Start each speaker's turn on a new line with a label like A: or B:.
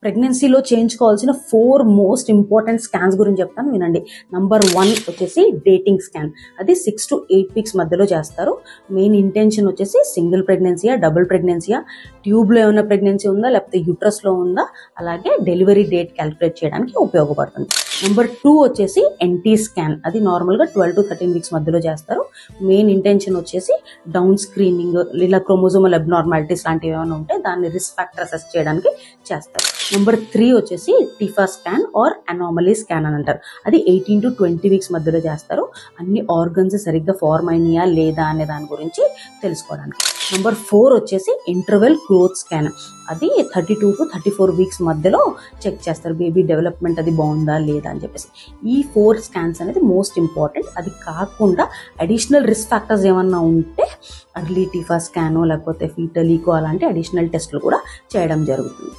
A: ప్రెగ్నెన్సీలో చేయించుకోవాల్సిన 4 most important scans గురించి చెప్తాను వినండి. నంబర్ 1 వచ్చేసి డేటింగ్ స్కాన్. అది 6 to 8 weeks మధ్యలో చేస్తారు. మెయిన్ ఇంటెన్షన్ వచ్చేసి సింగిల్ ప్రెగ్నెన్సీయా, డబుల్ ప్రెగ్నెన్సీయా, ట్యూబ్లో ఏమైనా ప్రెగ్నెన్సీ ఉందా లేకపోతే యూట్రస్లో ఉందా, అలాగే డెలివరీ డేట్ క్యాలిక్యులేట్ చేయడానికి ఉపయోగపడుతుంది. నెంబర్ 2 వచ్చేసి ఎన్టీ స్కాన్. అది నార్మల్గా 12 to 13 weeks మధ్యలో చేస్తారు. మెయిన్ ఇంటెన్షన్ వచ్చేసి డౌన్ స్క్రీనింగ్, ఇలా క్రోమోజోమల్ అబ్నార్మాలిటీస్ లాంటివి ఏమైనా ఉంటే దాన్ని రిస్క్ ఫ్యాక్టర్ అసెస్ చేయడానికి చేస్తారు. నెంబర్ 3 వచ్చేసి TIFFA scan or anomaly scan అని అంటారు. అది 18 to 20 weeks మధ్యలో చేస్తారు. అన్ని ఆర్గన్స్ సరిగ్గా ఫార్మ్ అయినాయా లేదా అనే దాని గురించి తెలుసుకోవడానికి. నెంబర్ 4 వచ్చేసి ఇంటర్వెల్ గ్రోత్ స్కాన్. అది 32 to 34 weeks మధ్యలో చెక్ చేస్తారు బేబీ డెవలప్మెంట్ అది బాగుందా లేదా అని చెప్పేసి. ఈ 4 స్కాన్స్ అనేది మోస్ట్ ఇంపార్టెంట్. అది కాకుండా అడిషనల్ రిస్క్ ఫ్యాక్టర్స్ ఏమన్నా ఉంటే అర్లీ టిఫా స్కానో లేకపోతే ఫీటల్ ఈకో అలాంటి అడిషనల్ టెస్టులు కూడా చేయడం జరుగుతుంది.